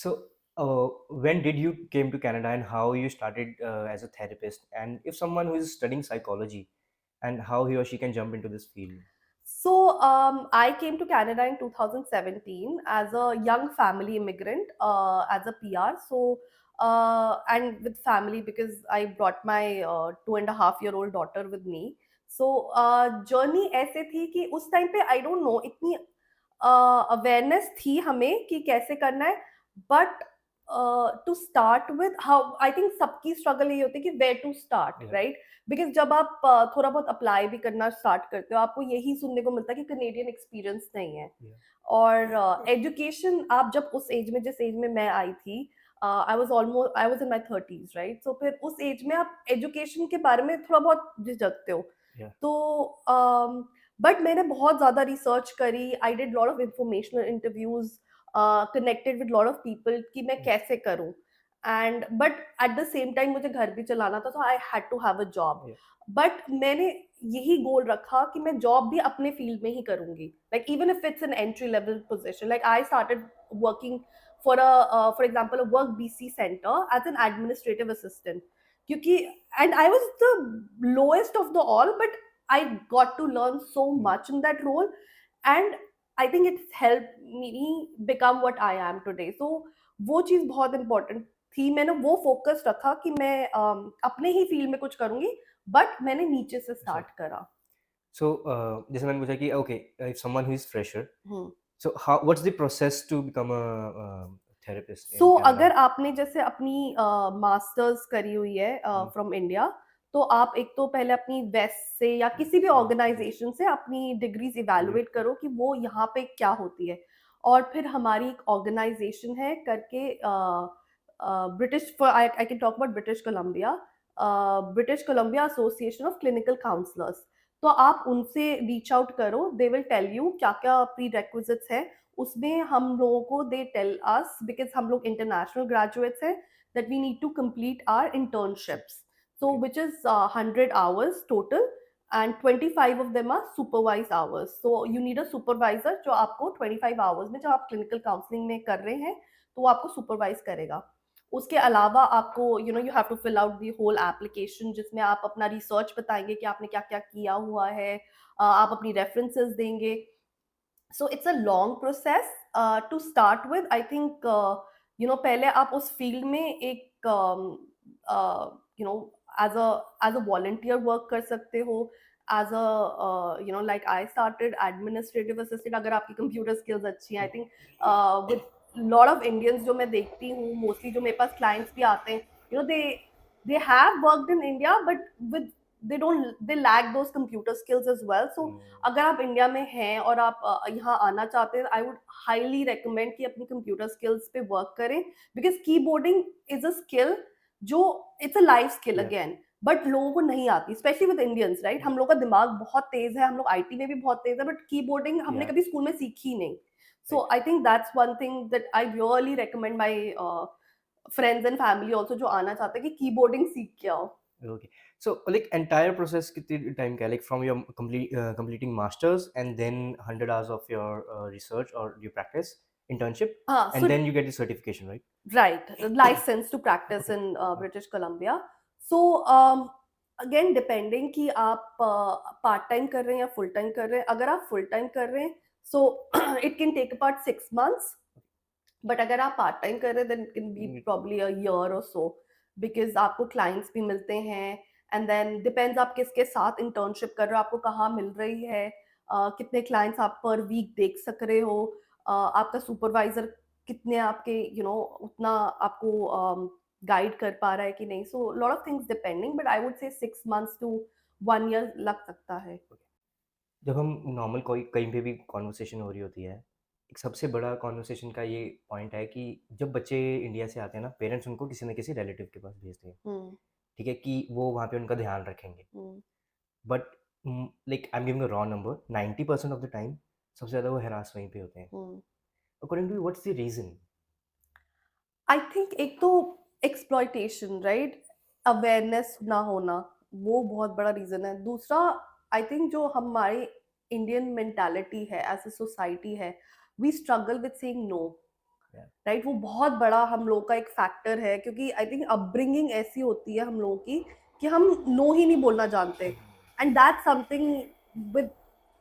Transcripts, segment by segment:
So, when did you came to Canada and how you started as a therapist? And if someone who is studying psychology, and how he or she can jump into this field? So I came to Canada in 2017 as a young family immigrant, as a PR. And with family because I brought my 2.5-year-old daughter with me. So journey ऐसे थी कि उस time पे I don't know इतनी awareness थी हमें कि कैसे करना है, but to start with how I think सबकी स्ट्रगल ये होती है कि where to start, Yeah, right? Because जब आप थोड़ा बहुत अप्लाई भी करना स्टार्ट करते हो आपको यही सुनने को मिलता है कि कनेडियन एक्सपीरियंस नहीं है। yeah, और एजुकेशन आप जब उस एज में जिस एज में मैं आई थी, I was in my thirties, right? So फिर उस एज में आप एजुकेशन के बारे में थोड़ा बहुत झिझकते हो। yeah. तो बट मैंने बहुत ज़्यादा रिसर्च करी, I did lot of informational interviews, connected with lot of people कि मैं Mm. कैसे करूँ। And but at the same time मुझे घर भी चलाना था, तो I had to have a job. Yeah, but मैंने यही गोल रखा कि मैं जॉब भी अपने फील्ड में ही करूंगी, like even if it's an entry level position, like I started working for example a work BC centre as an administrative assistant, क्योंकि and I was the lowest of the all, but I got to learn so mm, much in that role, and I think it's help me become what I am today. So वो चीज़ बहुत important थी, मैंने वो focus रखा कि मैं अपने ही फील्ड में कुछ करूंगी, बट मैंने नीचे से sure. स्टार्ट करा। So, जैसे मैंने पूछा कि okay, if someone who is fresher, hmm. so how what's the process to become a therapist so in Canada? अगर आपने जैसे अपनी मास्टर्स करी हुई है Mm, फ्रॉम इंडिया, तो आप एक तो पहले अपनी वेस्ट से या किसी भी yeah, yes. ऑर्गेनाइजेशन से अपनी डिग्रीज Evaluate. इवैल्यूएट करो कि वो यहाँ पे क्या होती है। और फिर हमारी एक ऑर्गेनाइजेशन है करके, British, I can talk about British Columbia, British Columbia Association of Clinical Counsellors. तो आप उनसे रीच आउट करो, दे विल टेल यू क्या क्या प्री रेक्विजिट्स है। उसमें हम लोगों को दे टेल अस, बिकॉज हम लोग इंटरनेशनल ग्रेजुएट्स हैं, that we need to complete our internships, so Okay. Which is 100 hours total, and 25 of them are supervised hours. So you need a supervisor जो आपको 25 hours में, जब आप clinical counselling में कर रहे हैं, तो वो आपको सुपरवाइज करेगा। उसके अलावा आपको you have to fill out the whole application, जिसमें आप अपना रिसर्च बताएंगे कि आपने क्या क्या किया हुआ है, आप अपनी रेफरेंसेस देंगे। So it's a long process to start with. I think पहले आप उस फील्ड में एक you know as a volunteer work कर सकते हो, as a like I started administrative assistant, अगर आपकी कंप्यूटर स्किल्स अच्छी हैं। I Mm, think with lot of Indians जो मैं देखती हूँ, मोस्टली जो मेरे पास क्लाइंट्स भी आते हैं, they have worked in India, but with they lack those computer skills as well. So mm, अगर आप इंडिया में हैं और आप यहाँ आना चाहते हैं, आई वुड हाईली रेकमेंड कि अपनी कंप्यूटर स्किल्स पे वर्क करें, because keyboarding is a skill जो it's a life skill yeah. Again, but लोगों को नहीं आती, स्पेशली विद इंडियंस, राइट? हम लोग का दिमाग बहुत तेज है, हम लोग आईटी में भी बहुत तेज है, बट कीबोर्डिंग हमने Yeah. कभी स्कूल में सीखी नहीं। Right. So I think that's one thing that I really recommend my friends and family also, जो आना चाहते हैं कि कीबोर्डिंग सीख के आओ। Okay. So, like entire process कितनी time का है? Like from your completing masters and then 100 hours of your research or your practice internship, हाँ, and so then you get the certification, right? right, license to practice Okay. in Uh, British Columbia. So again depending कि आप part time कर रहे हैं या full time कर रहे हैं। अगर आप फुल टाइम कर रहे हैं, so it can take about 6 months, but अगर आप पार्ट टाइम कर रहे हैं then it can be mm, probably a year or so, because आपको क्लाइंट्स भी मिलते हैं, एंड देन डिपेंड्स आप किसके साथ इंटर्नशिप कर रहे हो, आपको कहाँ मिल रही है, कितने क्लाइंट्स आप पर वीक देख सक रहे हो, आपका सुपरवाइजर कितने आपके उतना आपको गाइड कर पा रहा है कि नहीं। So lot of things depending, but I would say 6 months to 1 year लग सकता है। okay. जब हम नॉर्मल कोई कहीं पे भी कॉन्वर्सेशन हो रही होती है, एक सबसे बड़ा कॉन्वर्सेशन का ये पॉइंट है कि जब बच्चे इंडिया से आते हैं ना, पेरेंट्स उनको किसी न किसी रिलेटिव के पास भेजते हैं, हम्म। ठीक है, कि वो वहाँ पे उनका ध्यान रखेंगे। Hmm. But like I am giving a raw number, 90% of the time सबसे ज़्यादा वो हरास वहीं पे होते हैं। Hmm. According to you, what's the reason? I think एक तो एक्सप्लॉयटेशन, राइट? अवेयरनेस ना होना, वो बहुत बड़ा रीजन है। दूसरा, आई थिंक जो हमारी इंडियन मेंटालिटी है, एज अ सोसाइटी है, we struggle with saying no. Yeah right? वो बहुत बड़ा हम लोग का एक फैक्टर है, क्योंकि आई थिंक अपब्रिंगिंग ऐसी होती है हम लोगों की कि हम नो ही नहीं बोलना जानते, and that's something with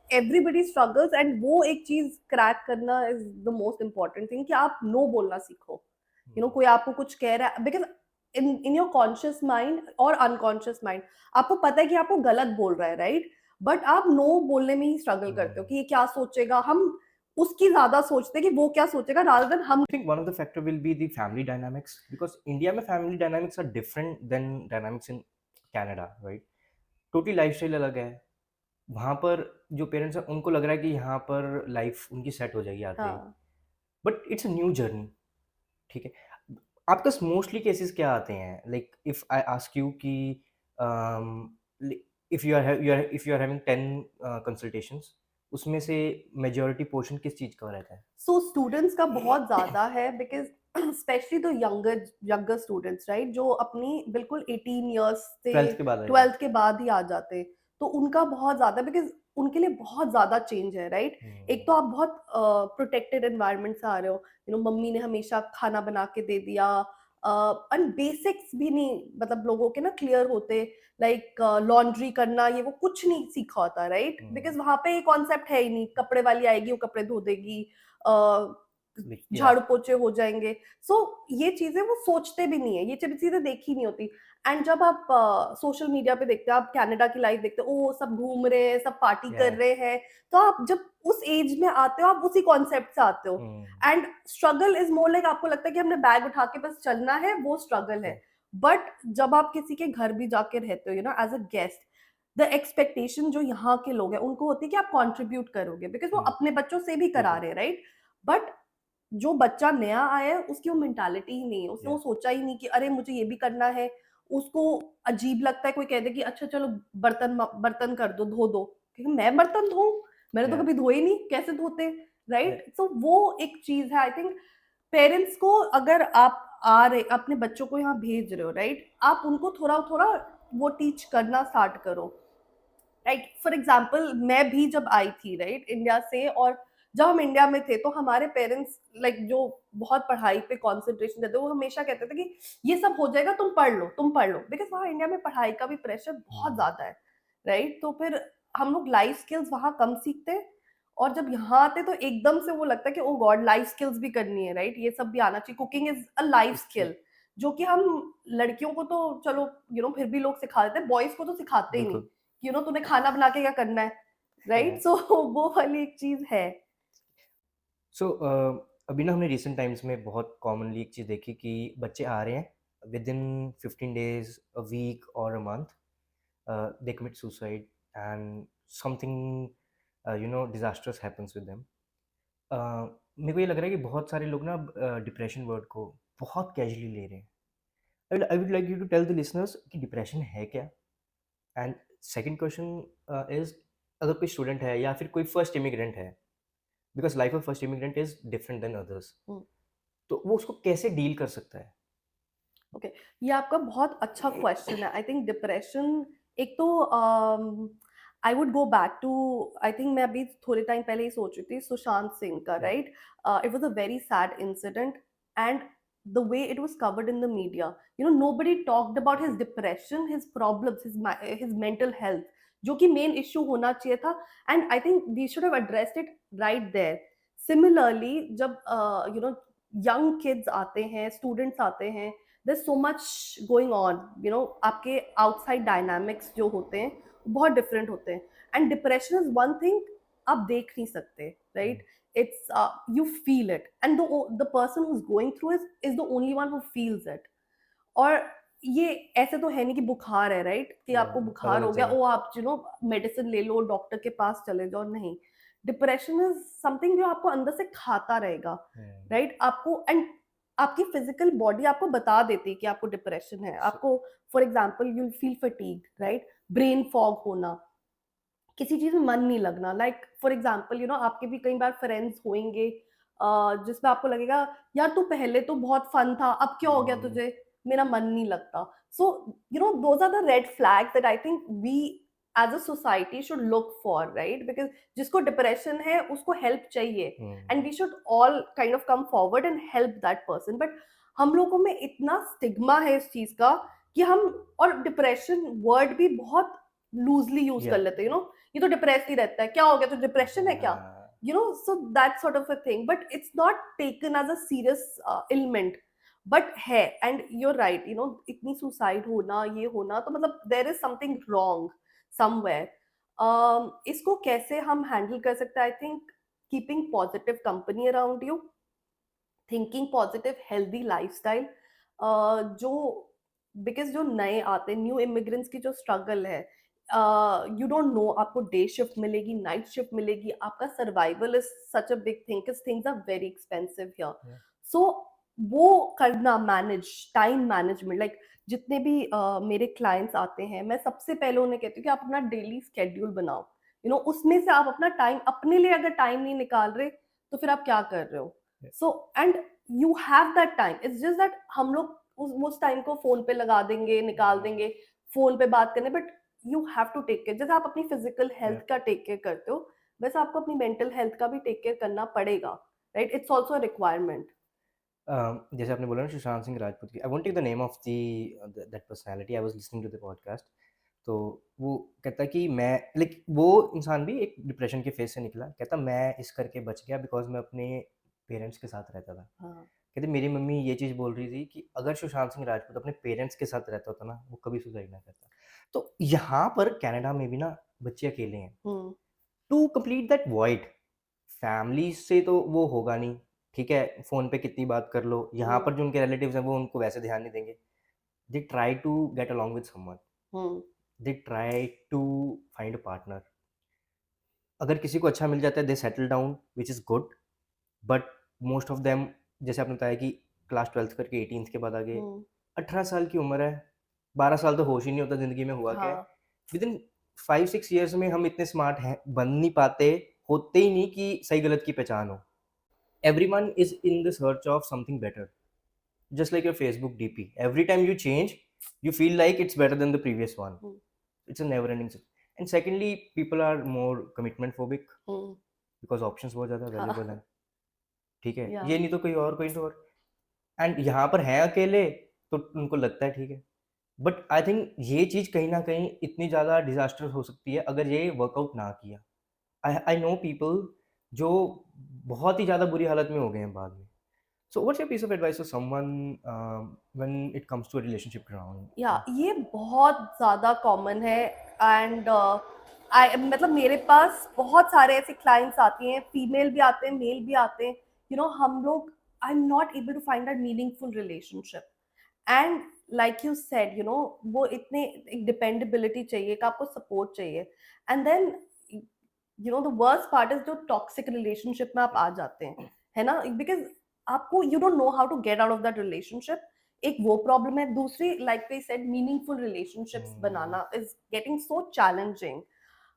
everybody struggles, and वो एक चीज क्रैक करना is the most important thing कि आप नो बोलना सीखो। कोई आपको कुछ कह रहा है, because in in your conscious mind और अनकॉन्शियस माइंड आपको पता है कि आपको गलत बोल रहा है, राइट? बट आप नो बोलने में ही स्ट्रगल करते हो कि ये क्या सोचेगा, हम उसकी ज्यादा सोचते हैं कि वो क्या सोचेगा रादर देन हम। I think one of the factor will be the family dynamics because India में family dynamics are different than dynamics in Canada, right? Totally lifestyle अलग है। वहाँ पर जो पेरेंट्स हैं उनको लग रहा है कि यहाँ पर लाइफ उनकी सेट हो जाएगी आते ही, हाँ, but it's a new journey. ठीक है, आपके पास मोस्टली केसेस क्या आते हैं? Like if I ask you कि if you are having 10 consultations, उसमें से मेजॉरिटी पोर्शन किस चीज़ का रहता है? सो स्टूडेंट्स का बहुत ज़्यादा है, because specially the younger younger students, right? जो अपनी बिल्कुल 18 इयर्स से 12th के बाद आ जाए। 12th के बाद ही आ जाते हैं। तो उनका बहुत ज़्यादा, बिकॉज़ उनके लिए बहुत ज़्यादा चेंज है, राइट? एक तो आप बहुत प्रोटेक्टेड एनवायरनमेंट से आ रहे हो, मम्मी ने हमेशा खाना बना के दे दिया, एंड बेसिक्स भी नहीं, मतलब लोगों के ना क्लियर होते, लाइक लॉन्ड्री करना, ये वो कुछ नहीं सीखा होता, राइट? बिकॉज़ वहाँ पे ये कॉन्सेप्ट है ही नहीं, कपड़े वाली आएगी, वो कपड़े धो देगी, अ, या झाड़ू पोछे हो जाएँगे। सो ये चीज़ें वो सोचते भी नहीं है, ये चीज़ें देखी नहीं होती। एंड जब आप सोशल मीडिया पे देखते हो, आप कनाडा की लाइफ देखते हो, ओह! सब घूम रहे हैं, सब पार्टी या कर रहे हैं, तो आप जब उस एज में आते हो, आप उसी कॉन्सेप्ट से आते हो, and struggle is more like आपको लगता है कि हमने बैग उठा के बस चलना है, वो स्ट्रगल है। बट जब आप किसी के घर भी जाके रहते हो, as a guest, the expectation जो यहाँ के लोग हैं, उनको होती है कि आप कंट्रीब्यूट करोगे, बिकॉज़ वो अपने बच्चों से भी करा बिल्कुल। रहे हैं, राइट? बट जो बच्चा नया आया है, उसकी वो मेंटालिटी ही नहीं है, उसने वो या सोचा ही नहीं कि अरे मुझे ये भी करना है। उसको अजीब लगता है कोई कह दे कि अच्छा चलो बर्तन कर दो, धो दो, क्योंकि मैं बर्तन धोऊं, मैंने तो या कभी धोए नहीं, कैसे धोते, या राइट? सो वो एक चीज है, आई थिंक पेरेंट्स को, अगर आप आ रहे अपने बच्चों को यहाँ भेज रहे हो, राइट, आप उनको थोड़ा थोड़ा वो टीच करना स्टार्ट करो, राइट? फॉर एग्जाम्पल मैं भी जब आई थी, राइट, इंडिया से, और जब हम इंडिया में थे तो हमारे पेरेंट्स, लाइक जो बहुत पढ़ाई पे कंसंट्रेशन देते, वो हमेशा कहते थे कि ये सब हो जाएगा, तुम पढ़ लो, बिकॉज वहाँ इंडिया में पढ़ाई का भी प्रेशर बहुत ज्यादा है, राइट? तो फिर हम लोग लाइफ स्किल्स वहाँ कम सीखते हैं, और जब यहाँ आते तो एकदम से वो लगता है कि ओ गॉड, लाइफ स्किल्स भी करनी है, राइट? ये सब भी आना चाहिए, cooking is a life it's true. Skill, जो कि हम लड़कियों को तो चलो फिर भी लोग सिखा देते हैं, बॉयज को तो सिखाते ही नहीं, बिल्कुल। तूने खाना बना के क्या करना है, या राइट? सो वो वाली एक चीज है। सो अभी ना हमने रिसेंट टाइम्स में बहुत कॉमनली एक चीज़ देखी कि बच्चे आ रहे हैं within 15 days, a week और a month, they commit suicide and something disasters happens with them. मेरे को ये लग रहा है कि बहुत सारे लोग ना डिप्रेशन वर्ड को बहुत कैजुअली ले रहे हैं। I would like you to tell the listeners कि डिप्रेशन है क्या, एंड सेकंड क्वेश्चन इज, अगर कोई स्टूडेंट है या फिर कोई फर्स्ट इमिग्रेंट है, because life of first immigrant is different than others, तो वो उसको कैसे डील कर सकता है? ओके, ये आपका बहुत अच्छा क्वेश्चन है। आई थिंक डिप्रेशन, एक तो I would go back to, I think मैं अभी थोड़े टाइम पहले ही सोच रही थी, सुशांत सिंह का, yeah right? It was a very sad incident, and the way it was covered in the media, nobody talked about his depression, his problems, his mental health, जो कि मेन इश्यू होना चाहिए था, and I think we should have addressed it right there. Similarly जब young kids आते हैं, students आते हैं, there's so much going on, आपके आउटसाइड डायनामिक्स जो होते हैं वो बहुत डिफरेंट होते हैं, and depression is one thing आप देख नहीं सकते, right? It's you feel it, and the person who is going through is the only one who feels it. और ये ऐसे तो है नहीं कि बुखार है, राइट, कि या आपको पता बुखार लग हो गया, जाएगा। ओ आप मेडिसिन ले लो, डॉक्टर के पास चले जाओ, नहीं। डिप्रेशन इज समथिंग जो आपको अंदर से खाता रहेगा, राइट? आपको, एंड आपकी फिजिकल बॉडी आपको बता देती है कि आपको डिप्रेशन है। सो आपको, for example, you feel fatigue, right? Brain fog होना, किसी चीज में मन नहीं लगना, लाइक फॉर एग्जांपल, आपके भी कई बार फ्रेंड्स होंगे जिसमें आपको लगेगा यार तू पहले तो बहुत फन था, अब क्या हो गया तुझे, मेरा मन नहीं लगता। So those are the red flags that I think we as a society should look for, right? Because जिसको डिप्रेशन है उसको हेल्प चाहिए, and we should all kind of come forward and help that person. But हम लोगों में इतना stigma है इस चीज का कि हम, और डिप्रेशन वर्ड भी बहुत लूजली यूज कर या लेते हैं, यू नो, ये तो डिप्रेस ही रहता है, क्या हो गया, तो डिप्रेशन है क्या, you know, so that sort of a thing, but it's not taken as a serious ailment, but है, and you're right, you know, इतनी सुसाइड होना, ये होना, तो मतलब there is something wrong somewhere. इसको कैसे हम हैंडल कर सकते हैं? I think keeping positive company around you, thinking positive, healthy lifestyle, जो, बिकॉज जो नए आते हैं, न्यू इमिग्रेंट्स की जो स्ट्रगल है, यू डोंट नो आपको डे शिफ्ट मिलेगी, नाइट शिफ्ट मिलेगी, आपका survival is such a big thing, things are very expensive here. So वो करना, मैनेज टाइम मैनेजमेंट, लाइक जितने भी मेरे क्लाइंट्स आते हैं, मैं सबसे पहले उन्हें कहती हूँ कि आप अपना डेली स्केड्यूल बनाओ, यू नो, उसमें से आप अपना टाइम, अपने लिए अगर टाइम नहीं निकाल रहे तो फिर आप क्या कर रहे हो? So and you have that time, it's just that हम लोग उस टाइम को फोन पे लगा देंगे, निकाल देंगे फोन पे बात करने, but you have to take care, जैसे आप अपनी फिजिकल हेल्थ का टेक केयर करते हो, वैसे आपको अपनी मेंटल हेल्थ का भी टेक केयर करना पड़ेगा, राइट? It's also requirement. जैसे आपने बोला ना सुशांत सिंह राजपूत की, I won't take the name of the that personality, I was listening to the podcast. तो वो कहता कि मैं, लाइक वो इंसान भी एक डिप्रेशन के फेज से निकला, कहता मैं इस करके बच गया बिकॉज मैं अपने पेरेंट्स के साथ रहता था। हाँ। कहते मेरी मम्मी ये चीज़ बोल रही थी कि अगर सुशांत सिंह राजपूत अपने पेरेंट्स के साथ रहता होता ना, वो कभी सुसाइड ना करता। तो यहाँ पर कनाडा में भी ना बच्चे अकेले हैं, to complete that void, family से तो वो होगा नहीं, ठीक है, फ़ोन पे कितनी बात कर लो, यहाँ पर जो उनके रिलेटिव्स हैं वो उनको वैसे ध्यान नहीं देंगे। They try to get along with someone, they try to find a partner. अगर किसी को अच्छा मिल जाता है they settle down, which is good, but most of them, जैसे आपने बताया कि क्लास 12th करके 18th के बाद आगे, 18 साल की उम्र है, 12 साल तो होश ही नहीं होता ज़िंदगी में हुआ क्या है। हाँ। विद इन 5-6 ईयर्स में हम इतने स्मार्ट हैं, बन नहीं पाते, होते ही नहीं कि सही गलत की पहचान हो। Everyone is in the search of something better, just like your Facebook DP. Every time you change, you feel like it's better than the previous one. It's a never ending cycle. And secondly, people are more commitment phobic because options बहुत ज़्यादा available हैं, ठीक है, Yeah. ये नहीं तो कोई तो और, एंड यहाँ पर हैं अकेले तो उनको लगता है ठीक है। बट आई थिंक ये चीज़ कहीं ना कहीं इतनी ज़्यादा डिजास्टर हो सकती है अगर ये वर्कआउट ना किया। आई नो पीपल जो बहुत ही ज़्यादा बुरी हालत में हो गए हैं बाद में। So what's your piece of advice for someone when it comes to a relationship round? या ये बहुत ज़्यादा कॉमन है, एंड आई, मतलब मेरे पास बहुत सारे ऐसे क्लाइंट्स आती हैं, फीमेल भी आते हैं, मेल भी आते हैं, यू नो, हम लोग, I am not able to find that meaningful relationship, and like you said, you know, वो इतने, एक डिपेंडेबिलिटी चाहिए, कि आपको सपोर्ट चाहिए, and then you know the worst part is जो टॉक्सिक रिलेशनशिप में आप आ जाते हैं, है ना, बिकॉज आपको, you don't know how to get out of that relationship, एक वो प्रॉब्लम है। दूसरी, like we said, meaningful relationships बनाना is getting so challenging,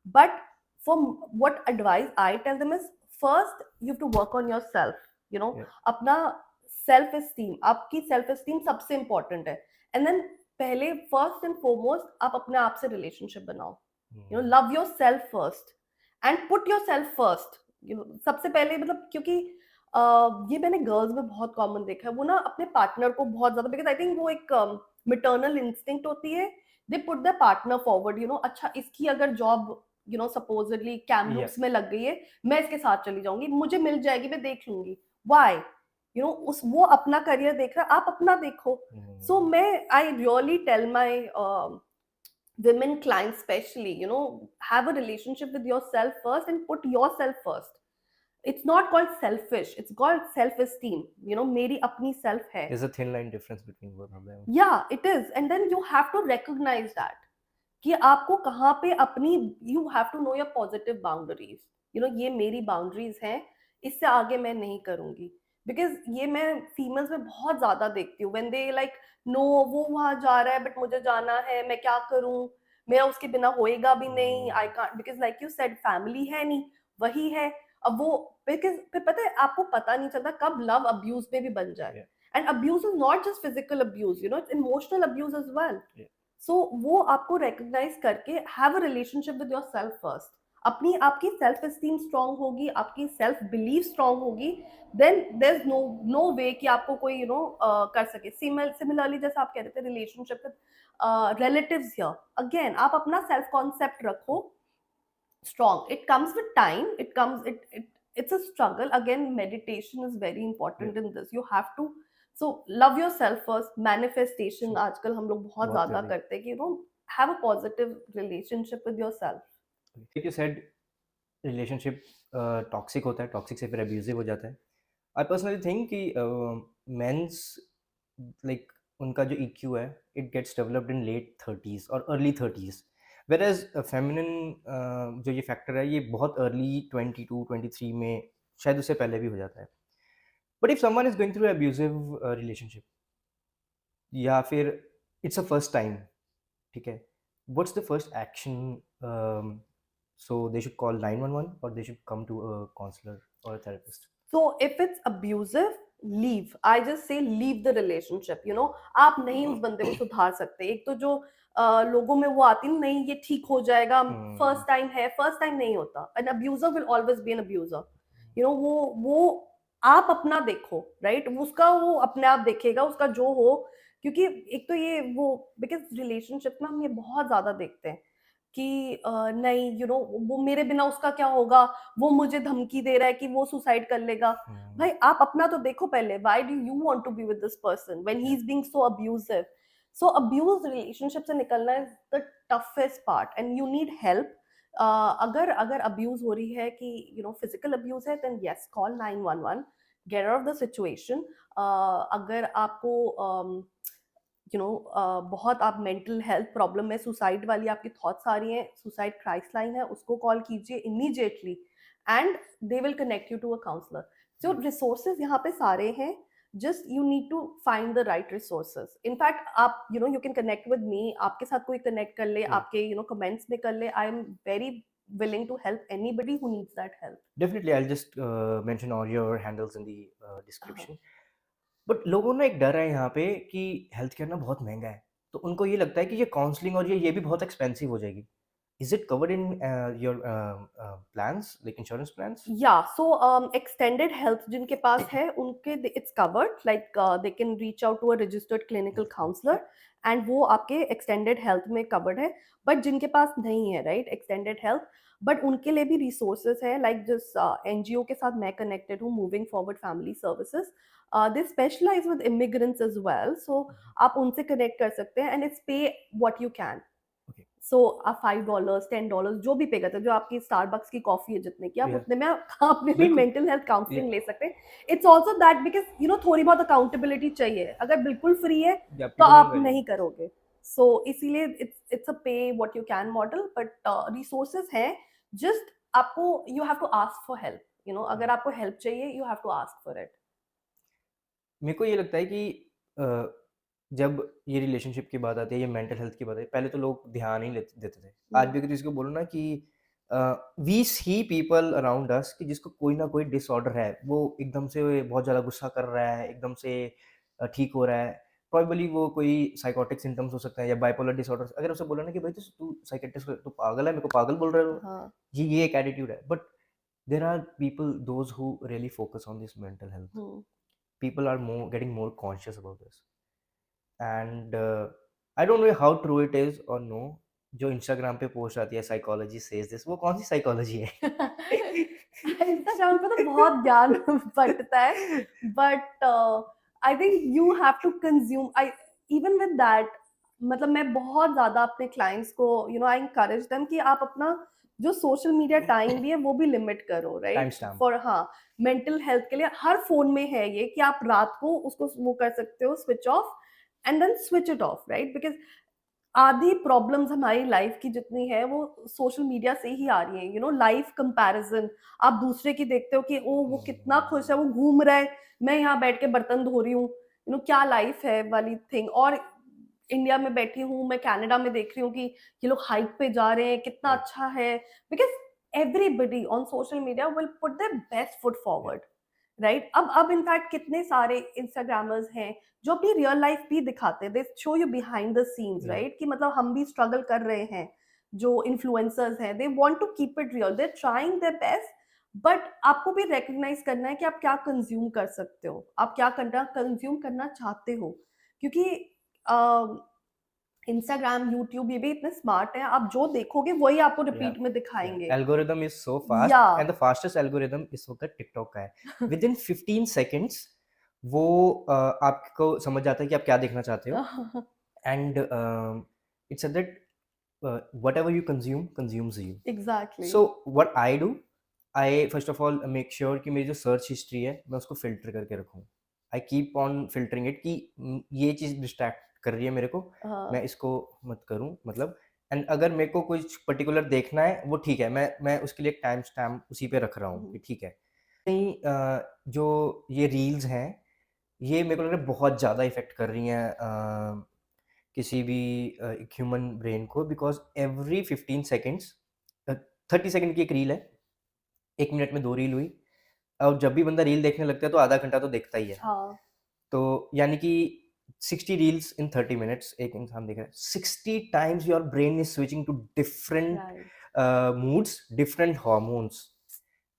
but for what advice I tell them is, first you have to work on yourself, you know, Yeah. अपना self esteem, आपकी self esteem सबसे important है, and then पहले, first and foremost, आप अपने आप से relationship बनाओ, you know, love yourself first and put yourself first, you know, सबसे पहले, मतलब क्योंकि ये मैंने गर्ल्स में बहुत कॉमन देखा है, वो ना अपने पार्टनर को बहुत ज्यादा, बिकॉज आई थिंक वो एक मिटर्नल इंस्टिंक्ट होती है, they put the partner forward, you know, अच्छा इसकी अगर job, you know, supposedly Yeah. कैमरूप्स में लग गई है, मैं इसके साथ चली जाऊंगी, मुझे मिल जाएगी, मैं देख लूंगी, वाई, यू नो, उस, वो अपना करियर देख रहा है, आप अपना देखो। सो मैं, I really tell my women clients especially, you know, have a relationship with yourself first and put yourself first. It's not called selfish, it's called self esteem, you know, meri apni self hai. There's a thin line difference between both of them. Yeah, it is, and then you have to recognize that कि आपको कहाँ पे अपनी, you have to know your positive boundaries, you know, ये मेरी boundaries हैं, इससे आगे मैं नहीं करूंगी, because ये मैं फीमेल्स में बहुत ज्यादा देखती हूँ, when they like, no, वो वहां जा रहा है बट मुझे जाना है, मैं क्या करूं, मेरा उसके बिना होएगा भी नहीं, I can't, because like you said, family है नहीं, वही है, अब वो, because फिर पता है, आपको पता नहीं चलता कब लव अब्यूज में भी बन जाए, Yeah. and abuse is not just physical abuse, you know, it's emotional abuse as well. Yeah. सो वो आपको रिकॉग्नाइज करके have a relationship with yourself first. अपनी आपकी सेल्फ एस्टीम स्ट्रांग होगी, आपकी सेल्फ बिलीफ स्ट्रांग होगी, देन देयर इज नो वे कि आपको कोई कर सके। सिमिलरली जैसे आप कह रहे थे relationship with relatives, here again आप अपना सेल्फ कॉन्सेप्ट रखो strong. It comes with time. It's a struggle. Again, meditation is very Yeah, important in this. You have to so love yourself first. Manifestation sure. आजकल हम लोग बहुत बहुत ज्यादा ज़्यादा ही। करते हैं कि have a positive relationship with yourself. Like you said relationship toxic होता है, टॉक्सिक से फिर अब्यूज़िव हो जाता है। आई पर्सनली थिंक कि मेंस लाइक उनका जो ईक्यू है it gets developed in late 30s or early 30s, व्हेरेas feminine जो ये फैक्टर है ये बहुत अर्ली 22-23 में, शायद उससे पहले भी हो जाता है। But if someone is going through abusive relationship या फिर इट्स अ फर्स्ट टाइम, ठीक है, what's the first action? So they should call 911 और they should come to a counsellor और a therapist? So if it's abusive, leave. I just say leave the relationship. आप नहीं उस बंदे को सुधार सकते। एक तो जो लोगों में वो आती है, नहीं ये ठीक हो जाएगा, फर्स्ट टाइम है, फर्स्ट टाइम नहीं होता। An abuser will always be an abuser. वो आप अपना देखो, राइट? उसका वो अपने आप देखेगा, उसका जो हो। क्योंकि एक तो ये वो बिकॉज रिलेशनशिप में हम ये बहुत ज्यादा देखते हैं कि नहीं वो मेरे बिना उसका क्या होगा, वो मुझे धमकी दे रहा है कि वो सुसाइड कर लेगा। भाई आप अपना तो देखो पहले, why do you want to be with this person when he is being so abusive? So abuse relationship से निकलना is the toughest part and you need help. अगर अगर अब्यूज हो रही है कि फिजिकल अब्यूज है, then yes call 911, get out of the situation. अगर आपको बहुत आप मेंटल हेल्थ प्रॉब्लम में, सुसाइड वाली आपकी थॉट्स आ रही हैं, सुसाइड क्राइस्ट लाइन है, उसको कॉल कीजिए immediately and they will connect you to a counsellor. जो रिसोर्सेज यहाँ पे सारे हैं, just you need to find the right resources. In fact आप you can connect with me, आपके साथ कोई कनेक्ट कर ले, Right. आपके कमेंट्स में कर ले। I am very willing to help anybody who needs that help. Definitely, I'll just mention all your handles in the Uh-huh. description. But लोगों में एक डर है यहाँ पे कि हेल्थ केयर ना बहुत महंगा है, तो उनको ये लगता है कि ये काउंसलिंग और ये भी बहुत एक्सपेंसिव हो जाएगी। Is it covered in your plans, like insurance plans? Yeah, so extended health जिनके पास है उनके it's covered, like they can reach out to a registered clinical counselor and वो आपके extended health में covered है। but जिनके पास नहीं है, right, extended health, but उनके लिए भी resources है, like जिस NGO के साथ मैं connected हूँ, moving forward family services, they specialize with immigrants as well, so आप उनसे connect कर सकते हैं and it's pay what you can। Okay. So आप $5 $10 जो भी पे करते हैं, जो आपकी स्टारबक्स की कॉफी है जितने की, आप या उतने में आप अपने लिए बिल्कुल। मेंटल हेल्थ या काउंसलिंग ले सकते हैं। इट्स आल्सो दैट बिकॉज थोड़ी बहुत अकाउंटेबिलिटी चाहिए। अगर बिल्कुल फ्री है या तो पीपल आप डोंट वैल्यू। नहीं करोगे। सो इसीलिए it's a pay what you can model, but resources हैं। जस्ट आपको you have to ask for help. अगर आपको हेल्प चाहिए, you have to ask for it. मेरे को ये लगता है कि अ, जब ये रिलेशनशिप की बात आती है, ये मेंटल हेल्थ की बात आती है, पहले तो लोग ध्यान ही देते थे। आज भी अगर किसी को बोलो ना कि we see people around us कि जिसको कोई ना कोई डिसऑर्डर है, वो एकदम से बहुत ज़्यादा गुस्सा कर रहा है, एकदम से ठीक हो रहा है। प्रोबेबली वो कोई साइकोटिक सिम्पटम्स हो सकते हैं या बाइपोलर डिसऑर्डर। अगर उसे बोला ना कि भाई तू साइकियाट्रिस्ट, तू पागल है, मेरे को पागल बोल रहे हो, हाँ। ये एक एटीट्यूड है। But there are people those who really focus on this mental health. Hmm. People are more getting more conscious about this, and I don't know how true it is or no, जो Instagram पे post आती है psychology says this, वो कौन सी psychology है? Instagram पे तो बहुत ज्ञान बंटता है, but I think you have to consume. I even with that, मतलब मैं बहुत ज्यादा अपने क्लाइंट्स को आई इंकरेज देम कि आप अपना जो सोशल मीडिया टाइम भी है वो भी लिमिट करो, टाइम राइट? स्टैम्प। फॉर हाँ, मेंटल हेल्थ के लिए हर फोन में है ये कि आप रात को उसको वो कर सकते हो, switch off and then switch it off, right? Because आधी प्रॉब्लम्स हमारी लाइफ की जितनी है वो सोशल मीडिया से ही आ रही है। लाइफ कंपैरिजन, आप दूसरे की देखते हो कि ओ वो कितना खुश है, वो घूम रहा है, मैं यहाँ बैठ के बर्तन धो रही हूँ, क्या लाइफ है वाली थिंग। और इंडिया में बैठी हूँ, मैं कनाडा में देख रही हूँ कि ये लोग हाइक पे जा रहे हैं, कितना राइट। अच्छा है। Because everybody on social media will put their best foot या फॉरवर्ड, राइट? अब इनफैक्ट कितने सारे इंस्टाग्रामर्स हैं जो अपनी रियल लाइफ भी दिखाते हैं, दे show you behind the scenes, या राइट? कि मतलब हम भी स्ट्रगल कर रहे हैं, जो इन्फ्लुएंसर्स हैं they want to keep it real, they are trying their best, but आपको भी रिकॉग्नाइज करना है कि आप क्या कंज्यूम कर सकते हो, आप क्या कंज्यूम करना चाहते हो, क्योंकि इंस्टाग्राम, यूट्यूब ये भी इतने स्मार्ट हैं, आप जो देखोगे वही आपको या रिपीट में या दिखाएंगे। एल्गोरिदम इज सो फास्ट, या एंड द फास्टेस्ट एल्गोरिदम इस वक्त टिकटॉक का है। विद इन 15 सेकेंड्स वो आपको समझ जाता है कि आप क्या देखना चाहते हो, and it's that whatever you consume consumes you. Exactly. So what I do, I first of all make sure कि मेरी जो सर्च हिस्ट्री है मैं उसको फिल्टर करके रखूँ। I keep on filtering it कि ये चीज़ डिस्ट्रैक्ट कर रही है मेरे को, मैं हाँ। इसको मत करूँ मतलब। एंड अगर मेरे को कुछ पर्टिकुलर देखना है वो ठीक है, मैं उसके लिए एक टाइम स्टैम्प उसी पे रख रहा हूँ कि ठीक है। कहीं जो ये रील्स हैं ये मेरे को लग रहा है बहुत ज़्यादा इफेक्ट कर रही हैं किसी भी एक ह्यूमन ब्रेन को, बिकॉज एवरी 15 सेकेंड्स 30 सेकेंड की एक रील है, 1 मिनट में 2 रील हुई, और जब भी बंदा रील देखने लगता है तो आधा घंटा तो देखता ही है। हाँ। तो यानी कि 60 रील्स इन 30 मिनट्स एक इंसान देख रहा है, 60 times your brain is switching to different right. Moods, different hormones,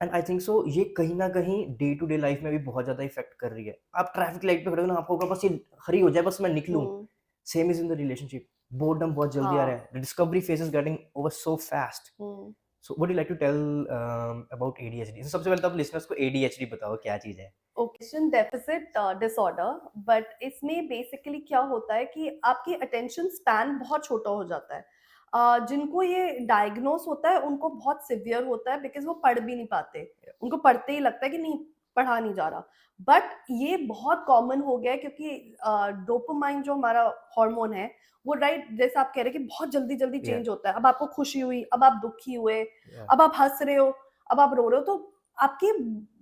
and I think so ये कहीं ना कहीं डे टू डे लाइफ में भी बहुत ज़्यादा इफेक्ट कर रही है। आप ट्रैफिक लाइट पे खड़े हो ना, आपको होगा बस ये हरी हो जाए, बस मैं निकलूं। हम्म। Same is in the relationship, boredom बहुत जल्दी आ रहा हाँ। है, discovery phase is getting over so fast. Hmm. So what you like to tell about ADHD? सबसे पहले तो आप लिसनर्स को एडीएचडी बताओ क्या चीज़ है। ओकेशन डेफिसिट डिसऑर्डर, बट इसमें बेसिकली क्या होता है कि आपकी अटेंशन स्पैन बहुत छोटा हो जाता है। जिनको ये डायग्नोस होता है उनको बहुत सिवियर होता है, बिकॉज वो पढ़ भी नहीं पाते, उनको पढ़ते ही लगता है कि नहीं, पढ़ा नहीं जा रहा। बट ये बहुत कॉमन हो गया है, क्योंकि डोपामाइन जो हमारा हार्मोन है, वो राइट जैसे आप कह रहे हैं कि बहुत जल्दी जल्दी या चेंज होता है। अब आपको खुशी हुई, अब आप दुखी हुए, या अब आप हंस रहे हो, अब आप रो रहे हो, तो आपकी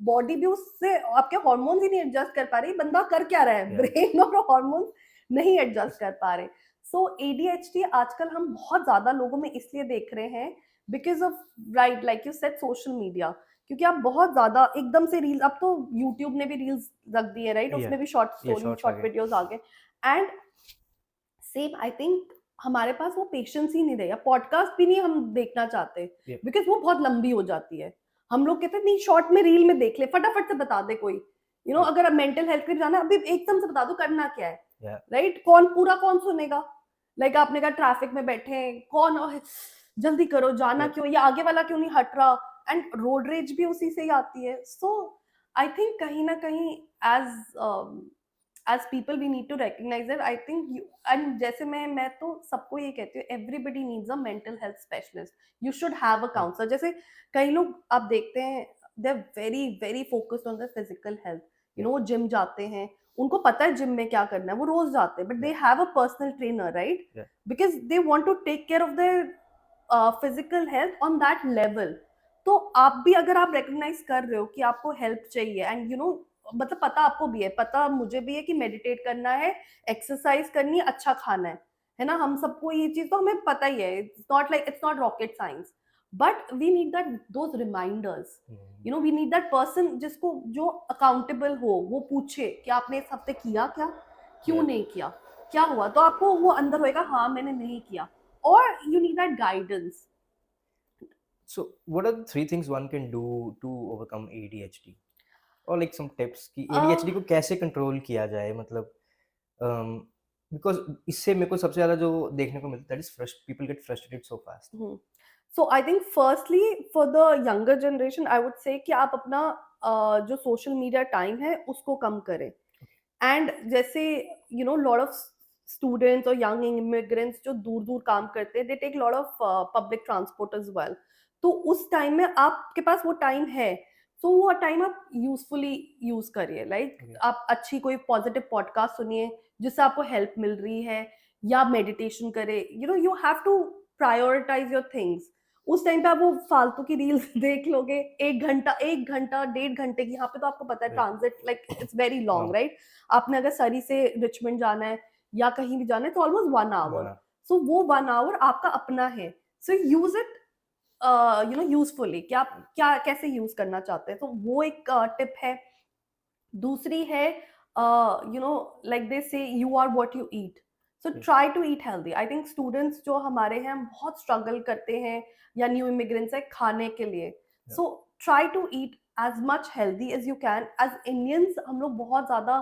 बॉडी भी उससे, आपके हार्मोन्स ही नहीं एडजस्ट कर पा रही, बंदा कर क्या रहा है, या ब्रेन और हार्मोन्स नहीं एडजस्ट कर पा रहे। सो एडीएचडी आजकल हम बहुत ज्यादा लोगों में इसलिए देख रहे हैं, because of right like you said social media, क्योंकि आप बहुत ज्यादा एकदम से रील, अब तो यूट्यूब ने भी रील्स रख दी है, राइट? या उसमें भी शॉर्ट या स्टोरी, शॉर्ट्स आ शॉर्ट गए। वीडियोस आ गए। एंड सेम आई थिंक हमारे पास वो पेशेंस ही नहीं रहा, पॉडकास्ट भी नहीं हम देखना चाहते, या बिकॉज वो बहुत लंबी हो जाती है। हम लोग कहते हैं नहीं, शॉर्ट में रील में देख ले, फटाफट से बता दे कोई, या अगर अब मेंटल हेल्थ के लिए जाना है, अभी एकदम से बता दो करना क्या है, या राइट? कौन पूरा कौन सुनेगा? लाइक आपने कहा ट्रैफिक में बैठे हैं, कौन जल्दी करो, जाना या क्यों, या आगे वाला क्यों नहीं हट रहा? एंड रोड रेज भी उसी से ही आती है। सो आई थिंक कहीं ना कहीं as as people we need to recognise that, I think you, and जैसे मैं तो सबको ये कहती हूँ, everybody needs a mental health specialist, you should have a counsellor. जैसे कई लोग आप देखते हैं, they are very very focused on the physical health, या वो जिम जाते हैं, उनको पता है जिम में क्या करना है, वो रोज जाते हैं, बट दे या have a personal trainer, right? या because they want to take care of their physical health on that level. तो आप भी अगर आप रिकॉग्नाइज कर रहे हो कि आपको हेल्प चाहिए, एंड मतलब पता आपको भी है, पता मुझे भी है कि मेडिटेट करना है, एक्सरसाइज करनी है, अच्छा खाना है ना? हम सबको ये चीज तो हमें पता ही है, it's not rocket science, but we need that those reminders, we need that person जिसको, जो अकाउंटेबल हो, वो पूछे कि आपने इस हफ्ते किया क्या, क्यों या नहीं किया, क्या हुआ, तो आपको वो अंदर होएगा, हाँ मैंने नहीं किया, और you need that guidance. So what are the three things one can do to overcome ADHD? और like some tips कि ADHD को कैसे कंट्रोल किया जाए, मतलब बिकॉज इससे मेरे को सबसे ज़्यादा जो देखने को मिलता है, that is people get frustrated so fast. So I think firstly for the younger generation I would say कि आप अपना जो सोशल मीडिया टाइम है उसको कम करें। एंड जैसे लॉट ऑफ स्टूडेंट्स और यंग इमिग्रेंट्स जो दूर दूर काम करते हैं, they take lot of public transport as well. तो उस टाइम में आपके पास वो टाइम है, तो वो टाइम आप यूजफुली यूज करिए, लाइक आप अच्छी कोई पॉजिटिव पॉडकास्ट सुनिए जिससे आपको हेल्प मिल रही है, या मेडिटेशन करे, you have to prioritise your things. उस टाइम पे आप वो फालतू की रील्स देख लोगे, 1 घंटा 1.5 घंटे की, यहाँ पे तो आपको पता है transit like it's very long, right? आपने अगर सरी से रिचमंड जाना है या कहीं भी जाना है, तो ऑलमोस्ट 1 आवर। सो वो 1 आवर आपका अपना है, सो यूज इट यूजफुली, कि आप क्या कैसे यूज करना चाहते हैं, तो वो एक टिप है। दूसरी है like they say you are what you eat, so Yeah. Try to eat healthy. I think students जो हमारे हैं बहुत स्ट्रगल करते हैं, या न्यू इमिग्रेंट्स है खाने के लिए। Yeah. So try to eat as much healthy as you can. As Indians हम लोग बहुत ज्यादा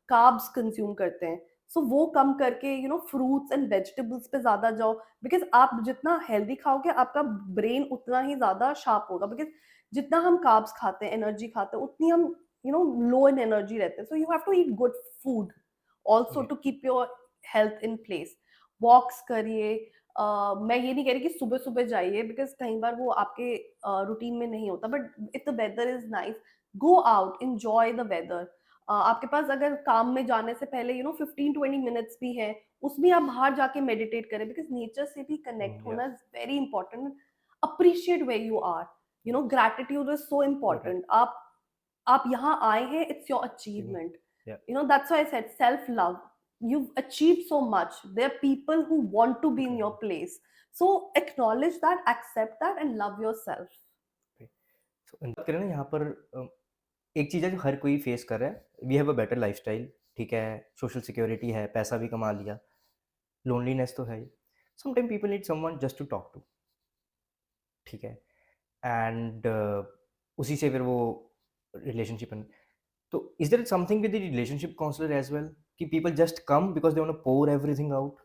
कार्ब्स कंज्यूम करते हैं, सो वो कम करके फ्रूट्स एंड वेजिटेबल्स पे ज्यादा जाओ। बिकॉज आप जितना हेल्दी खाओगे आपका ब्रेन उतना ही ज्यादा शार्प होगा। बिकॉज जितना हम कार्ब्स खाते हैं, एनर्जी खाते हैं, उतनी हम low in energy रहते हैं। So you have to eat good food also Okay. to keep your health in place। वॉक्स करिए। मैं ये नहीं कह रही कि सुबह सुबह जाइए, बिकॉज कई बार वो आपके रूटीन में नहीं होता, but if the weather is nice, go out, enjoy the weather. आपके पास अगर काम में जाने से पहले 15-20 मिनट्स भी है, उसमें आप बाहर जाके मेडिटेट करें, बिकॉज नेचर से भी कनेक्ट Yeah. होना is very important. Appreciate way you are, gratitude is so You're right. Important. आप यहाँ आए हैं, it's your Even. Achievement. Yeah. That's why I said self love. you've achieved so much, there are people who want to be in your Okay. place, so acknowledge that, accept that, and love yourself। Okay. So बात करें ना यहाँ पर, एक चीज़ है जो हर कोई face कर रहा है, we have a better lifestyle, ठीक है, सोशल सिक्योरिटी है, पैसा भी कमा लिया, लोनलीनेस तो है ही, sometime people need someone just to talk to, ठीक है, एंड उसी से फिर वो रिलेशनशिप। तो is there something with the relationship counsellor as well, कि people just come because they want to pour everything out?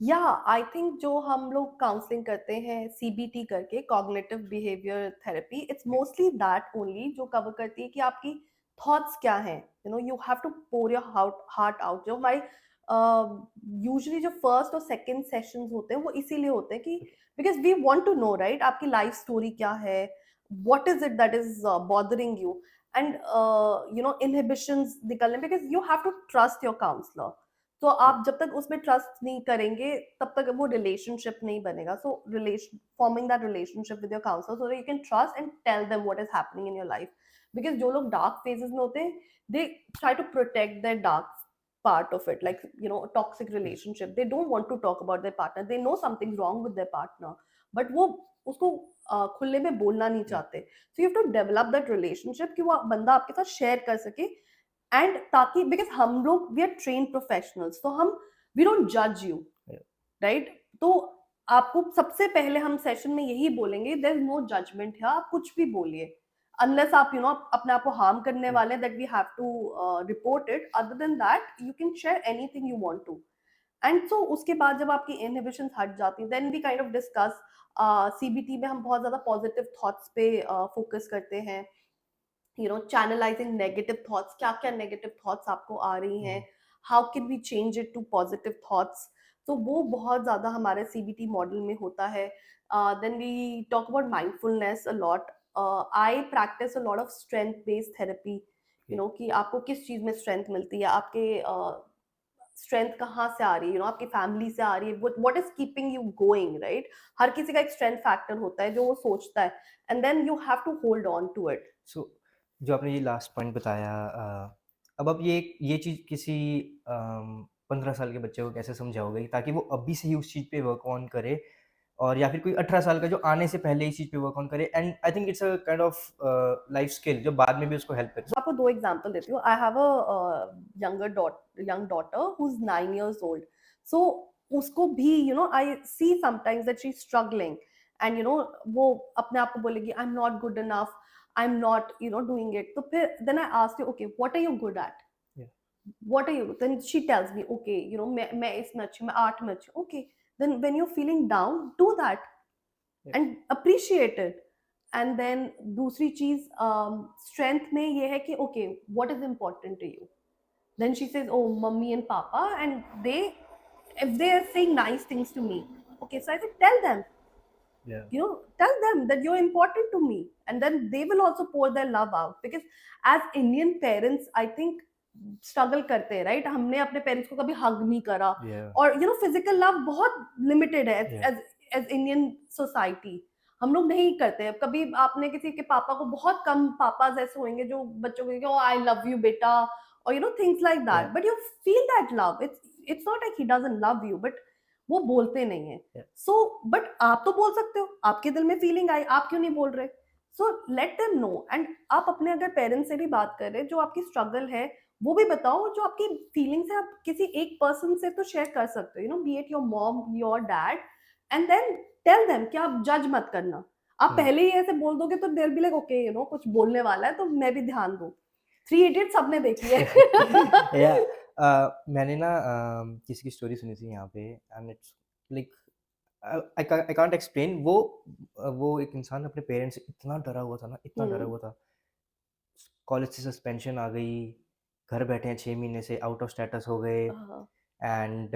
या आई थिंक जो हम लोग काउंसलिंग करते हैं सीबीटी करके, cognitive behaviour therapy, it's mostly that only, जो कवर करती है कि आपकी थॉट्स क्या हैं। You have to pour your heart out. जो हमारे यूजुअली जो फर्स्ट और सेकंड सेशंस होते हैं वो इसीलिए होते हैं कि because we want to know, right, आपकी लाइफ स्टोरी क्या है, what is it that is bothering you, and inhibitions निकलने, because you have to trust your counsellor. तो आप जब तक उसमें ट्रस्ट नहीं करेंगे तब तक वो रिलेशनशिप नहीं बनेगा। So relation, forming that relationship with your counsellor so that you can trust and tell them what is happening in your life. Because जो लोग डार्क फेजेस में होते हैं, they try to protect their dark part of it, like a toxic relationship, they don't want to talk about their partner, they know something's wrong with their partner, but वो उसको खुले में बोलना नहीं चाहते। so you have to develop that relationship कि वो बंदा आपके साथ शेयर कर सके, एंड ताकि बिकॉज हम लोग वी आर ट्रेन प्रोफेशनल्स, तो हम वी डोंट जज यू, राइट। तो आपको सबसे पहले हम सेशन में यही बोलेंगे, देयर इज नो जजमेंट है, आप कुछ भी बोलिए, अनलेस आप अपने आप को हार्म करने वाले, that we have to report it. Other than that you can share anything you want to. And so उसके बाद जब आपकी इनहिबिशन हट जाती है, then we kind of discuss. CBT में हम बहुत ज्यादा पॉजिटिव थॉट्स पे फोकस करते हैं, चैनलाइजिंग नेगेटिव थॉट्स, क्या क्या नेगेटिव थॉट्स आपको आ रही हैं, how can we change it to positive thoughts. तो वो बहुत ज़्यादा हमारे सीबीटी मॉडल में होता है। Then we talk about mindfulness a lot. I practise a lot of strength based therapy, कि आपको किस चीज़ में स्ट्रेंथ मिलती है, आपके स्ट्रेंथ कहाँ से आ रही है, आपकी फैमिली से आ रही है, what is keeping you going, right. हर किसी का एक स्ट्रेंथ फैक्टर होता है जो वो सोचता है, and then you have to hold on to it. So जो आपने ये लास्ट पॉइंट बताया, अब आप ये चीज़ किसी 15 साल के बच्चे को कैसे समझाओगे ताकि वो अभी से ही उस चीज़ पे वर्क ऑन करे, और या फिर कोई 18 साल का जो आने से पहले इस चीज़ पे वर्क ऑन करे, and I think it's a kind of life skill जो बाद में भी उसको हेल्प करे? आपको दो एग्जांपल देती हूँ। I have a young daughter who is 9 years old। So उसको भी I see sometimes that she is struggling, and वो अपने आप को बोलेगी I am not good enough, I am not doing it. तो फिर then I asked you, okay what are you good at, Yeah. what are you, then she tells me, okay, मैं इसमें अच्छी हूँ, मैं आर्ट में अच्छी हूँ। okay, then when you're feeling down, do that Yeah. and appreciate it। and then दूसरी चीज strength में ये है कि okay, what is important to you, then she says, oh, mummy and papa, and they, if they are saying nice things to me, okay, so I said tell them, Yeah. tell them that you're important to me, and then they will also pour their love out, because as Indian parents, I think struggle करते हैं, right. हमने अपने parents को कभी हग नहीं करा, Yeah. और physical love बहुत लिमिटेड है Yeah. As as Indian society. हम लोग नहीं करते हैं। कभी आपने किसी के पापा को, बहुत कम पापाज ऐसे होंगे जो बच्चों को ओ आई लव यू बेटा, और things like that, Yeah. But you feel that love. It's not like he doesn't love you, but वो बोलते नहीं है। Yeah. सो बट आप तो बोल सकते हो, आपके दिल में फीलिंग आई, आप क्यों नहीं बोल रहे? So let them know. And आप अपने अगर पेरेंट्स से भी बात कर रहे हैं, जो आपकी स्ट्रगल है वो भी बताओ, जो आपकी फीलिंग्स है आप किसी एक पर्सन से तो शेयर कर सकते हो, be it your mom, your dad, and then tell them कि आप जज मत करना। आप हुँ। पहले ही ऐसे बोल दोगे तो they will be like okay, कुछ बोलने वाला है तो मैं भी ध्यान दूँ। थ्री इडियट्स सबने देखी है। या मैंने ना किसी की स्टोरी सुनी थी यहाँ पे and it's like I can't explain वो एक इंसान अपने पेरेंट्स से इतना डरा हुआ था ना, इतना डरा हुँ। हुआ था। कॉलेज से सस्पेंशन आ गई, घर बैठे हैं 6 महीने से आउट ऑफ स्टेटस हो गए हाँ, एंड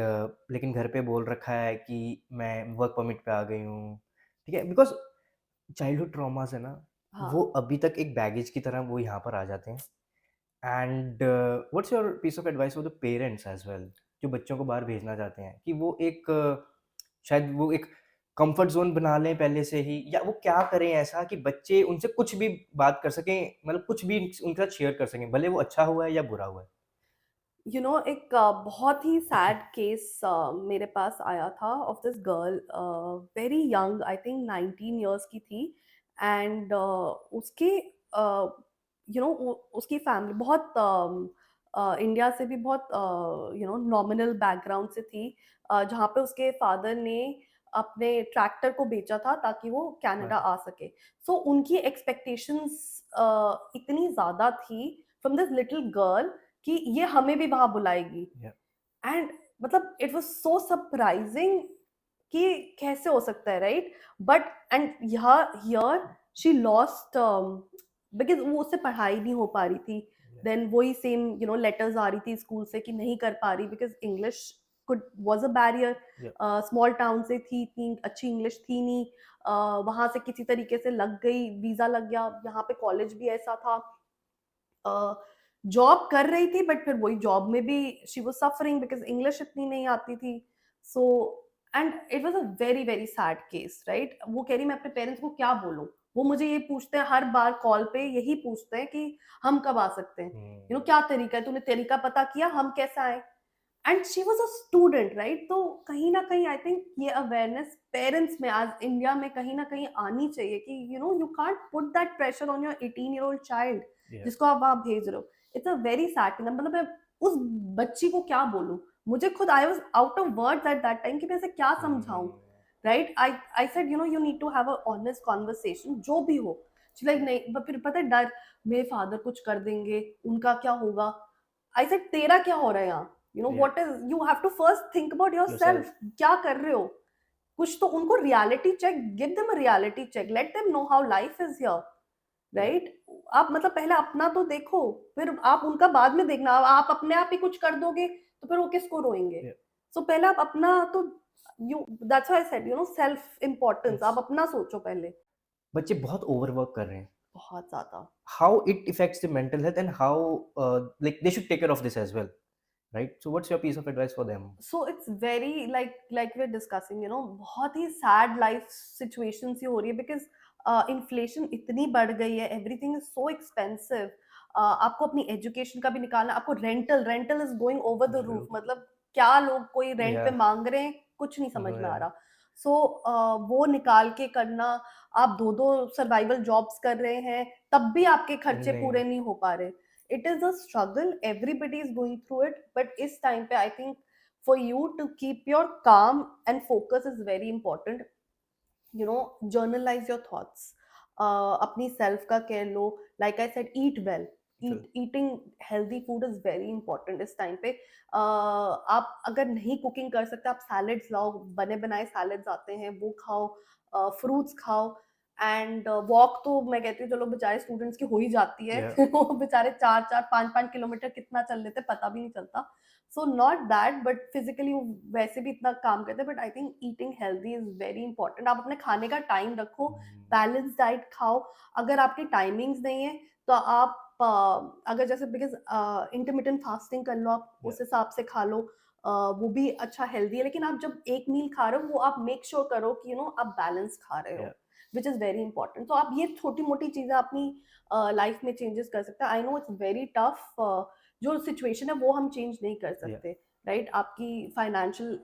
लेकिन घर पे बोल रखा है कि मैं वर्क परमिट पे आ गई हूँ, ठीक है? बिकॉज़ चाइल्डहुड ट्रॉमास है ना, वो हाँ। अभी तक एक बैगेज की तरह वो यहाँ पर आ जाते हैं। And what's your piece of advice for the parents as well जो बच्चों को बाहर भेजना चाहते हैं कि वो एक शायद वो एक कंफर्ट ज़ोन बना लें पहले से ही या वो क्या करें ऐसा कि बच्चे उनसे कुछ भी बात कर सकें, मतलब कुछ भी उनके साथ शेयर कर सकें, भले वो अच्छा हुआ है या बुरा हुआ है? एक बहुत ही सैड केस मेरे पास आया था of this girl, very young, I think 19 years की थी। एंड उसके उसकी फैमिली बहुत इंडिया से भी बहुत नॉमिनल बैकग्राउंड से थी, जहाँ पे उसके फादर ने अपने ट्रैक्टर को बेचा था ताकि वो कनाडा हाँ, आ सके। सो उनकी एक्सपेक्टेशंस इतनी ज़्यादा थी फ्रॉम दिस लिटिल गर्ल कि ये हमें भी वहाँ बुलाएगी। या एंड मतलब इट वाज़ सो सरप्राइजिंग कि कैसे हो सकता है, राइट? बट एंड यहाँ हियर शी लॉस्ट, बिकॉज़ वो उससे पढ़ाई नहीं हो पा रही थी। या देन वही सेम लेटर्स आ रही थी स्कूल से कि नहीं कर पा रही because English could was a barrier. या स्मॉल टाउन से थी, इतनी अच्छी इंग्लिश थी नहीं। वहाँ से किसी तरीके से लग गई, वीज़ा लग गया, यहाँ पे कॉलेज भी ऐसा था। जॉब कर रही थी बट फिर वही जॉब में भी she was suffering because English इतनी नहीं आती थी। So and it was a very very sad case, right? वो कह रही मैं अपने पेरेंट्स को क्या बोलूँ? वो मुझे ये पूछते हैं हर बार कॉल पे, यही पूछते हैं कि हम कब आ सकते हैं? हुँ, क्या तरीका है? तूने तरीका पता किया हम कैसे आएँ? And she was a student, right? तो कहीं न कहीं आई थिंक ये अवेयरनेस पेरेंट्स में आज इंडिया में कहीं न कहीं आनी चाहिए कि you can't put that pressure on your 18 year old child या जिसको आप वहाँ भेज रहे हो। It's a very sad thing. मतलब मैं उस बच्ची को क्या बोलूँ? मुझे खुद I was out of words at that time कि मैं इसे क्या समझाऊँ? हुँ, right? I said you need to have an honest conversation जो भी हो। शी लाइक या नहीं, फिर पता है डर, मेरे फादर कुछ कर देंगे, उनका क्या होगा? आई सेड तेरा क्या हो रहा है यहाँ? या what is, you have to first think about yourself yourself. क्या कर रहे हो? कुछ तो उनको reality check, give them a reality check, let them know how life is here, या राइट? आप मतलब पहले अपना तो देखो, फिर आप उनका बाद में देखना। आप अपने आप ही कुछ कर दोगे, तो फिर वो किसको रोएँगे? या सो पहले आप अपना तो you that's why I said self importance, yes आप अपना सोचो पहले। बच्चे बहुत ओवरवर्क कर रहे हैं। बहुत ज़्यादा। How it affects the mental health and how like they should take care of this as well, right? So what's your piece of advice for them? So it's very like we are discussing, बहुत ही sad life situations ये हो रही है because inflation इतनी बढ़ गई है, एवरीथिंग इज सो एक्सपेंसिव। आपको अपनी एजुकेशन का भी निकालना, आपको rental rental is going over the roof. True. मतलब क्या लोग कोई रेंट पे Yeah. मांग रहे हैं, कुछ नहीं समझ No, में आ yeah. रहा। सो वो निकाल के करना, आप दो दो सर्वाइवल जॉब्स कर रहे हैं तब भी आपके खर्चे नहीं. पूरे नहीं हो पा रहे। It is a struggle, everybody is going through it, but इस टाइम पे I think for you to keep your calm and focus is very important. Journalize your thoughts. अपनी सेल्फ का care low. Like I said, eat well. True. Eating healthy food is very important इस time पे। आप अगर नहीं cooking कर सकते, आप सैलेड्स लाओ, बने बनाए सैलेड्स आते हैं वो खाओ, फ्रूट्स खाओ। एंड वॉक तो मैं कहती हूँ चलो बेचारे स्टूडेंट्स की हो ही जाती है। Yeah. वो बेचारे 4-4 5-5 किलोमीटर कितना चल लेते पता भी नहीं चलता। So not that, but physically वो वैसे भी इतना काम करते हैं, but I think eating healthy is very important. आप अपने खाने का टाइम रखो, Mm, बैलेंस डाइट खाओ। अगर आपकी टाइमिंग्स नहीं है तो आप अगर जैसे बिकॉज इंटरमिटेंट फास्टिंग कर लो, आप yeah. उस हिसाब से खा लो। वो भी अच्छा हेल्दी है, लेकिन आप जब एक मील खा रहे हो वो आप मेक श्योर करो कि आप बैलेंस खा रहे Yeah. हो, विच इज़ वेरी इंपॉर्टेंट। तो आप ये छोटी मोटी चीज़ें अपनी लाइफ में चेंजेस कर सकते हैं। I know it's very tough, जो सिचुएशन है वो हम चेंज नहीं कर Yeah. सकते, राइट? आपकी फाइनेंशियल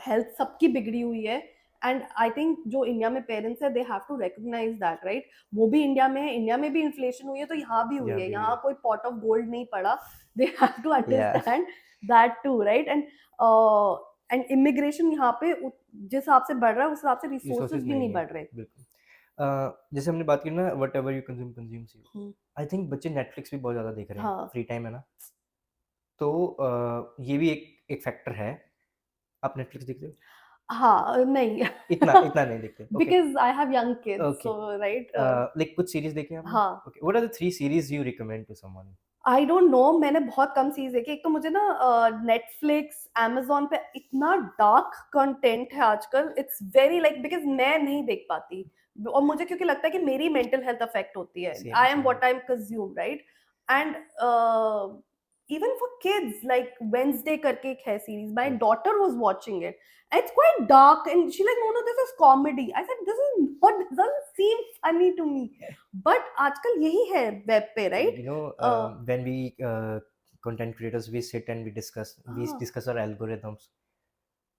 हेल्थ सबकी बिगड़ी हुई है, एंड आई थिंक जो इंडिया में पेरेंट्स है they have to recognise that, right? वो भी इंडिया में है, इंडिया में भी इन्फ्लेशन हुई है तो यहाँ भी हुई यहाँ है, भी हुई यहाँ है। कोई पॉट ऑफ गोल्ड नहीं पड़ा। दे हैव टू या understand that too, right? And immigration यहाँ पे जिस हिसाब से बढ़ रहा है उस हिसाब से रिसोर्सेज रिसोर्सेज भी नहीं नहीं है, बढ़ रहे। बिल्कुल। जैसे हमने बात की ना, whatever you consumes you, hmm, I think बच्चे नेटफ्लिक्स भी बहुत ज़्यादा देख रहे हैं, हाँ फ्री टाइम है ना, तो ये भी एक एक फैक्टर है। आप नेटफ्लिक्स देखते हो? हाँ, नहीं। इतना इतना नहीं देखते, okay. Because I have young kids, okay, so right. Like कुछ सीरीज़ देखी है आपने? हाँ, okay, what are the 3 series you recommend to someone? I don't know, मैंने बहुत कम चीज़ देखी। एक तो मुझे ना नेटफ्लिक्स, अमेज़न पे इतना डार्क कंटेंट है आजकल, इट्स वेरी लाइक, बिकॉज़ मैं नहीं देख पाती और मुझे क्योंकि लगता है कि मेरी मेंटल हेल्थ अफेक्ट होती है। Same, I am same. What I M consume, right? And even for kids like Wednesday करके एक है series, my right. Daughter was watching it, it's quite dark and she like, no, no, this is comedy. I said, this is not, this doesn't seem funny to me. But आजकल यही है web पे, right? You know, when we content creators, we sit and we हाँ, discuss our algorithms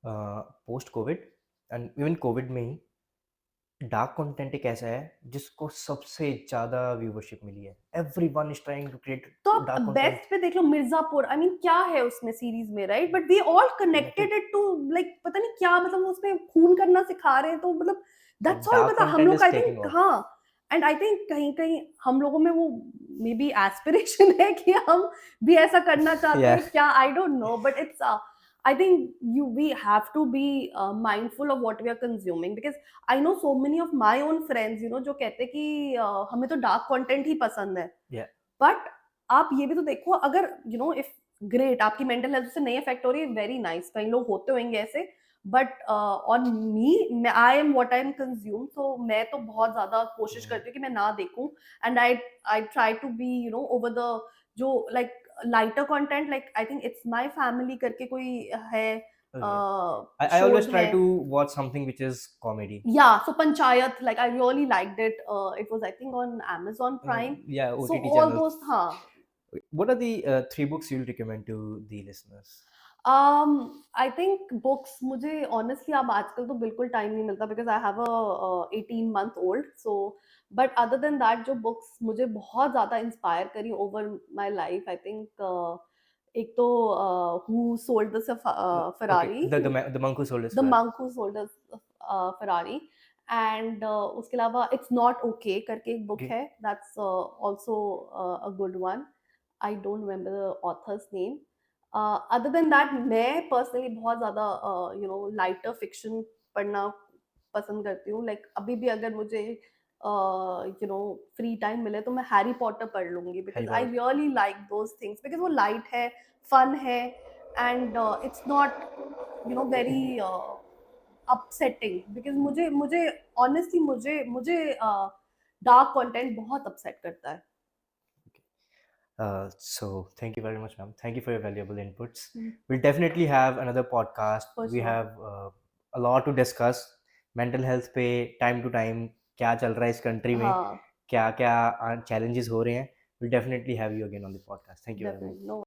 post COVID, and even COVID में ही dark content एक ऐसा है जिसको सबसे ज़्यादा व्यूवरशिप मिली है। Everyone is trying to create तो आप डार्क कंटेंट। बेस्ट पे देख लो मिर्जापुर, आई मीन क्या है उसमें सीरीज में, right? But we all connected connected, it to like, पता नहीं क्या, मतलब उसमें खून करना सिखा रहे हैं, तो मतलब दैट्स ऑल, डार्क मतलब हम कंटेंट लोग is I taking think, of. हाँ। एंड आई थिंक कहीं कहीं हम लोगों में वो मे बी एस्पिरेशन है कि हम भी ऐसा करना चाहते या हैं क्या, आई don't no, but it's I think we have to be mindful of what we are consuming, because I know so many of my own friends, you know, जो कहते हैं कि हमें तो डार्क कंटेंट ही पसंद है। या बट आप ये भी तो देखो, अगर यू नो इफ ग्रेट आपकी मेंटल हेल्थ से नहीं अफेक्ट हो रही है, वेरी नाइस, कई लोग होते होंगे ऐसे। But on me, I am what I M consume, तो मैं तो बहुत ज्यादा कोशिश करती हूँ कि मैं ना देखूं। And I try to be you know over the जो like lighter content, like I think it's my family करके कोई है okay. I shows always try है। To watch something which is comedy. Yeah, so Panchayat, like I really liked it. It was I think on Amazon Prime. या So OTT all channels. those, हाँ. What are the 3 books you will recommend to the listeners? I think books, मुझे honestly अब आजकल तो बिल्कुल time नहीं मिलता, because I have a 18 month old, so but other than that जो books मुझे बहुत ज़्यादा इंस्पायर करी over my life, I think एक तो who sold the okay, Ferrari, the monk who sold his the Ferrari. Monk who sold the Ferrari, and उसके अलावा it's not okay करके एक बुक ओके, है, that's also a good one. I don't remember the author's name. Other than that मैं personally बहुत ज़्यादा you know lighter fiction पढ़ना पसंद करती हूँ। लाइक अभी भी अगर मुझे यू नो फ्री टाइम मिले तो मैं हैरी पॉटर पढ़ लूँगी, Harry because I Potter. Really like those things, because वो लाइट है, फन है, and it's not you know very upsetting, because मुझे मुझे ऑनेस्टली मुझे मुझे डार्क कंटेंट बहुत अपसेट करता है। So thank you very much, ma'am. Thank you for your valuable inputs. Hmm, We'll definitely have another podcast. For We sure. have a lot to discuss. Mental health पे time to time क्या चल रहा है इस country में, हाँ, क्या क्या challenges हो रहे हैं. We'll definitely have you again on the podcast. Thank you very much. Definitely, no